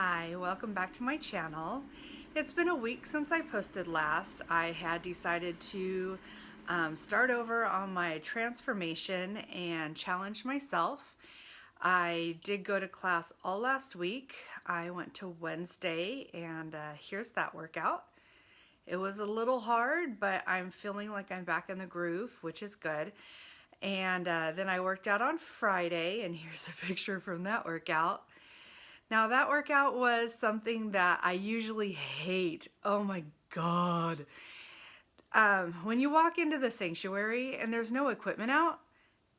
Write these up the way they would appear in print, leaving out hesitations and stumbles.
Hi, welcome back to my channel. It's been a week since I posted last. I had decided to start over on my transformation and challenge myself. I did go to class all last week. I went to Wednesday and here's that workout. It was a little hard, but I'm feeling like I'm back in the groove, which is good. And then I worked out on Friday, and here's a picture from that workout. Now that workout was something that I usually hate. Oh my God. When you walk into the sanctuary and there's no equipment out,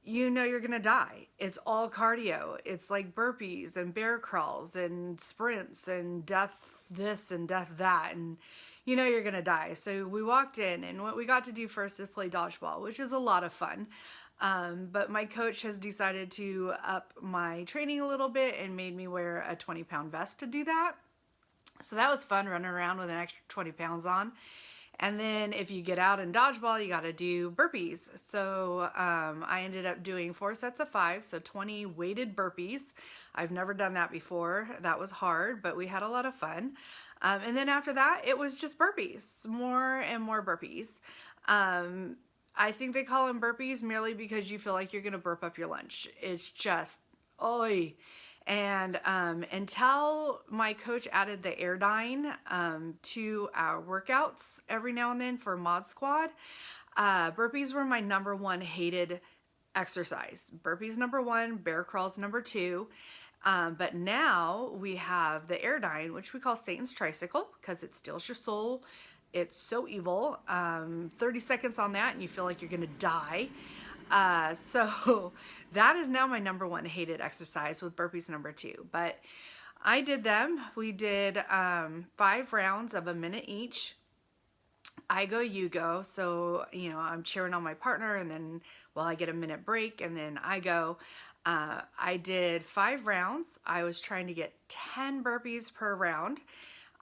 you know you're gonna die. It's all cardio. It's like burpees and bear crawls and sprints and death this and death that, and you know you're gonna die. So we walked in, and what we got to do first is play dodgeball, which is a lot of fun. But my coach has decided to up my training a little bit and made me wear a 20-pound vest to do that. So that was fun, running around with an extra 20 pounds on. And then if you get out in dodgeball, you got to do burpees. So I ended up doing 4 sets of 5, so 20 weighted burpees. I've never done that before. That was hard, but we had a lot of fun. And then after that, it was just burpees, more and more burpees. I think they call them burpees merely because you feel like you're going to burp up your lunch. It's just, oi. And until my coach added the Airdyne to our workouts every now and then for Mod Squad, burpees were my number one hated exercise. Burpees number one, bear crawls number two. But now we have the Airdyne, which we call Satan's Tricycle because it steals your soul. It's so evil. 30 seconds on that and you feel like you're gonna die. So that is now my number one hated exercise, with burpees number 2. But I did them. We did 5 rounds of a minute each. I go, you go. So, I'm cheering on my partner, and then, I get a minute break, and then I go. I did 5 rounds. I was trying to get 10 burpees per round.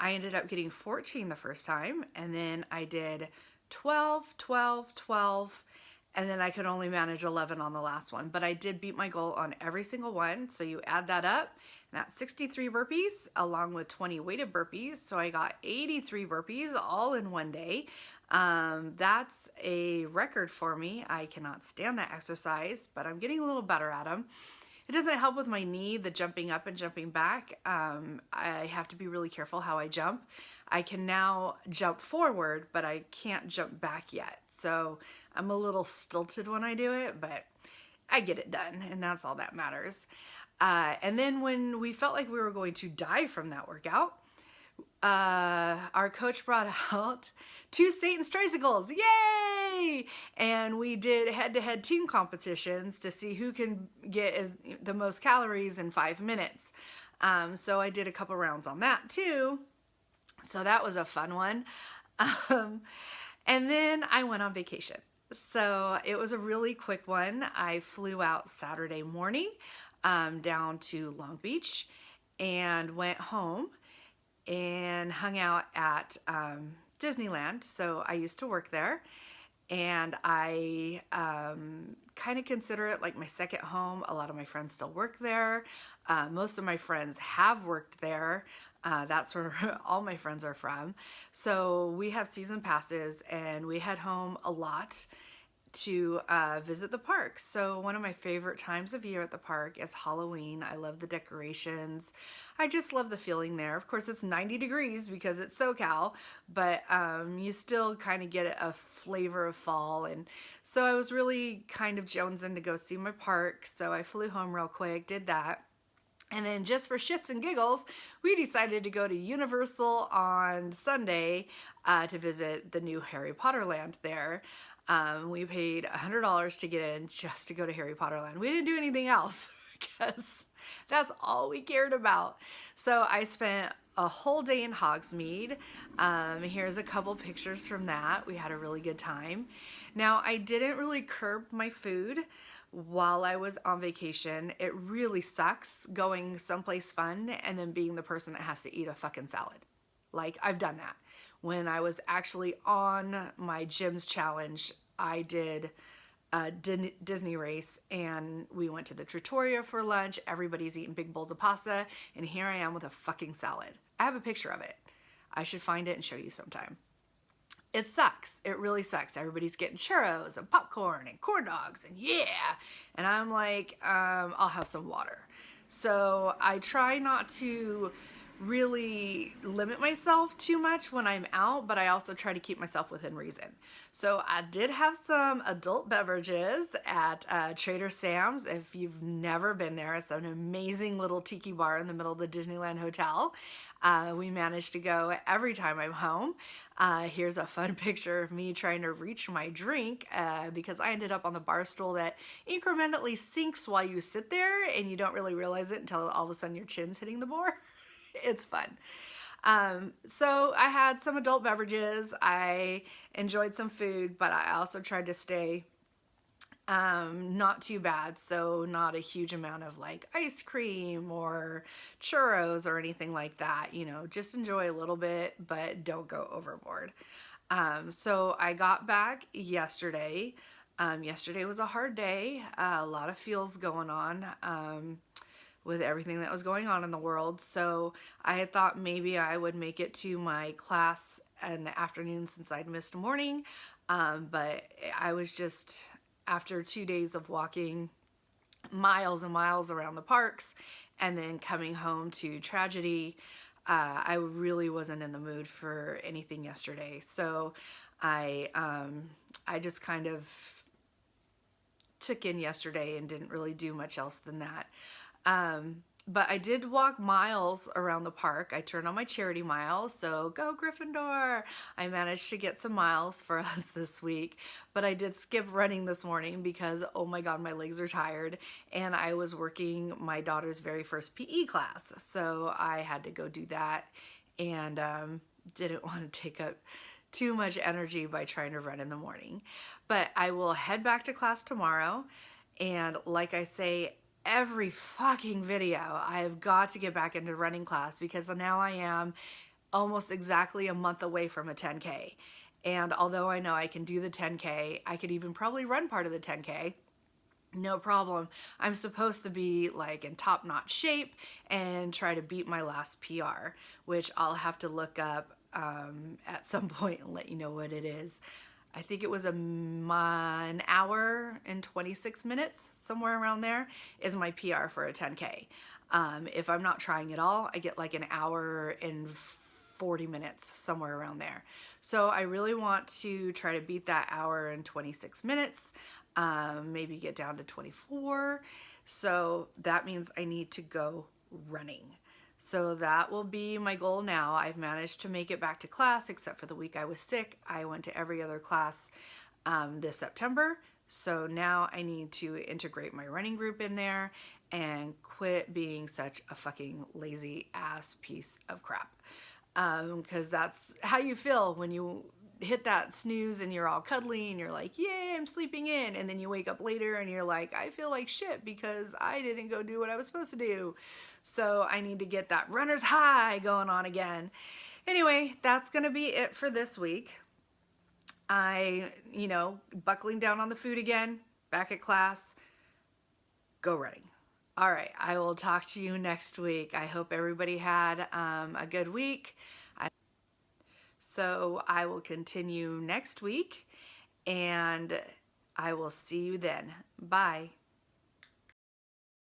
I ended up getting 14 the first time, and then I did 12, 12, 12, and then I could only manage 11 on the last one. But I did beat my goal on every single one. So you add that up, and that's 63 burpees along with 20 weighted burpees. So I got 83 burpees all in one day. That's a record for me. I cannot stand that exercise, but I'm getting a little better at them. It doesn't help with my knee, the jumping up and jumping back. I have to be really careful how I jump. I can now jump forward, but I can't jump back yet. So I'm a little stilted when I do it, but I get it done, and that's all that matters. And then when we felt like we were going to die from that workout, our coach brought out 2 Satan's Tricycles. Yay! And we did head-to-head team competitions to see who can get the most calories in 5 minutes. So I did a couple rounds on that too. So that was a fun one. And then I went on vacation. So it was a really quick one. I flew out Saturday morning down to Long Beach and went home and hung out at Disneyland. So I used to work there, and I kind of consider it like my second home. A lot of my friends still work there. Most of my friends have worked there. That's where all my friends are from. So we have season passes, and we head home a lot to visit the park. So one of my favorite times of year at the park is Halloween. I love the decorations. I just love the feeling there. Of course, it's 90 degrees because it's SoCal, but you still kind of get a flavor of fall. And so I was really kind of jonesing to go see my park. So I flew home real quick, did that. And then just for shits and giggles, we decided to go to Universal on Sunday to visit the new Harry Potter land there. We paid $100 to get in just to go to Harry Potter land. We didn't do anything else because that's all we cared about. So I spent a whole day in Hogsmeade. Here's a couple pictures from that. We had a really good time. Now, I didn't really curb my food while I was on vacation. It really sucks going someplace fun and then being the person that has to eat a fucking salad. Like, I've done that. When I was actually on my Gyms challenge, I did Disney race, and we went to the Trattoria for lunch. Everybody's eating big bowls of pasta, and here I am with a fucking salad. I have a picture of it. I should find it and show you sometime. It sucks. It really sucks. Everybody's getting churros and popcorn and corn dogs and yeah. And I'm like, I'll have some water. So I try not to really limit myself too much when I'm out, but I also try to keep myself within reason. So I did have some adult beverages at Trader Sam's. If you've never been there, it's an amazing little tiki bar in the middle of the Disneyland Hotel. We manage to go every time I'm home. Here's a fun picture of me trying to reach my drink because I ended up on the bar stool that incrementally sinks while you sit there and you don't really realize it until all of a sudden your chin's hitting the bar. It's fun. So I had some adult beverages. I enjoyed some food, but I also tried to stay not too bad. So not a huge amount of like ice cream or churros or anything like that. You know, just enjoy a little bit, but don't go overboard. So I got back yesterday. Yesterday was a hard day. A lot of feels going on. With everything that was going on in the world. So I had thought maybe I would make it to my class in the afternoon since I'd missed morning. But I was just, after 2 days of walking miles and miles around the parks and then coming home to tragedy, I really wasn't in the mood for anything yesterday. So I just kind of took in yesterday and didn't really do much else than that. But I did walk miles around the park. I turned on my charity mile, so go Gryffindor. I managed to get some miles for us this week, but I did skip running this morning because, oh my God, my legs are tired, and I was working my daughter's very first PE class, so I had to go do that, and didn't want to take up too much energy by trying to run in the morning. But I will head back to class tomorrow, and like I say, every fucking video, I've got to get back into running class because now I am almost exactly a month away from a 10K. And although I know I can do the 10K, I could even probably run part of the 10K. No problem. I'm supposed to be like in top-notch shape and try to beat my last PR, which I'll have to look up at some point and let you know what it is. I think it was an hour and 26 minutes, somewhere around there, is my PR for a 10K. If I'm not trying at all, I get like an hour and 40 minutes, somewhere around there. So I really want to try to beat that hour and 26 minutes, maybe get down to 24. So that means I need to go running. So that will be my goal now. I've managed to make it back to class, except for the week I was sick. I went to every other class this September. So now I need to integrate my running group in there and quit being such a fucking lazy ass piece of crap. Because that's how you feel when you hit that snooze and you're all cuddly and you're like, yay, I'm sleeping in. And then you wake up later and you're like, I feel like shit because I didn't go do what I was supposed to do. So I need to get that runner's high going on again. Anyway, that's going to be it for this week. Buckling down on the food again, back at class, go running. All right, I will talk to you next week. I hope everybody had a good week. So I will continue next week, and I will see you then. Bye.